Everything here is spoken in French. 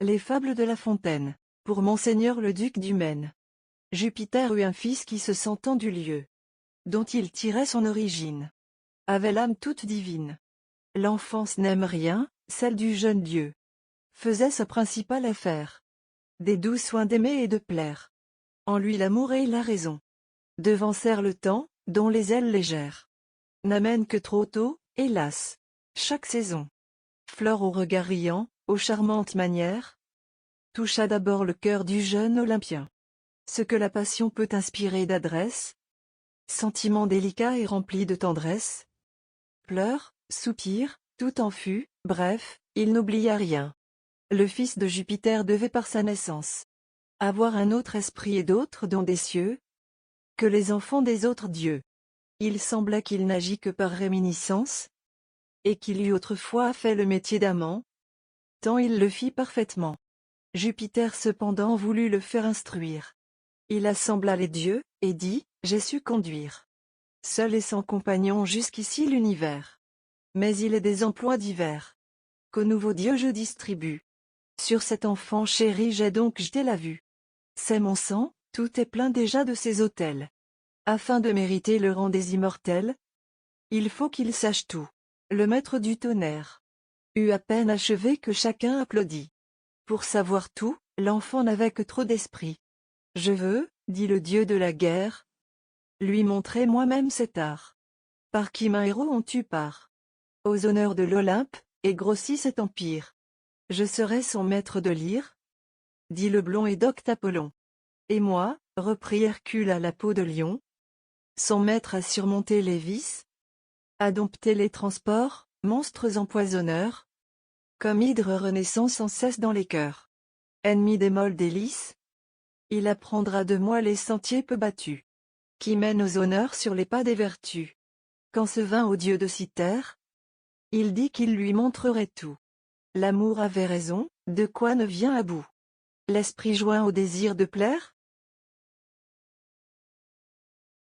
Les fables de La Fontaine. Pour Monseigneur le duc du Maine. Jupiter eut un fils qui, se sentant du lieu dont il tirait son origine, avait l'âme toute divine. L'enfance n'aime rien, celle du jeune Dieu faisait sa principale affaire. Des doux soins d'aimer et de plaire. En lui l'amour et la raison devancèrent le temps, dont les ailes légères n'amènent que trop tôt, hélas, chaque saison. Fleur au regard riant, aux charmantes manières, toucha d'abord le cœur du jeune Olympien. Ce que la passion peut inspirer d'adresse, sentiment délicat et rempli de tendresse. Pleurs, soupirs, tout en fut, bref, il n'oublia rien. Le fils de Jupiter devait par sa naissance avoir un autre esprit et d'autres dons des cieux que les enfants des autres dieux. Il semblait qu'il n'agit que par réminiscence, et qu'il eût autrefois fait le métier d'amant, tant il le fit parfaitement. Jupiter cependant voulut le faire instruire. Il assembla les dieux, et dit, j'ai su conduire seul et sans compagnon jusqu'ici l'univers. Mais il est des emplois divers qu'au nouveau Dieu je distribue. Sur cet enfant chéri j'ai donc jeté la vue. C'est mon sang, tout est plein déjà de ses autels. Afin de mériter le rang des immortels, il faut qu'il sache tout. Le maître du tonnerre eut à peine achevé que chacun applaudit. Pour savoir tout, l'enfant n'avait que trop d'esprit. Je veux, dit le dieu de la guerre, lui montrer moi-même cet art. Par qui main héros ont eu part aux honneurs de l'Olympe, et grossit cet empire. Je serai son maître de lyre, dit le blond et docte Apollon. Et moi, reprit Hercule à la peau de lion, son maître à surmonter les vices, à dompter les transports, monstres empoisonneurs, comme hydre renaissant sans cesse dans les cœurs. Ennemi des molles délices, il apprendra de moi les sentiers peu battus, qui mènent aux honneurs sur les pas des vertus. Quand se vint au dieu de Cythère, il dit qu'il lui montrerait tout. L'amour avait raison, de quoi ne vient à bout l'esprit joint au désir de plaire,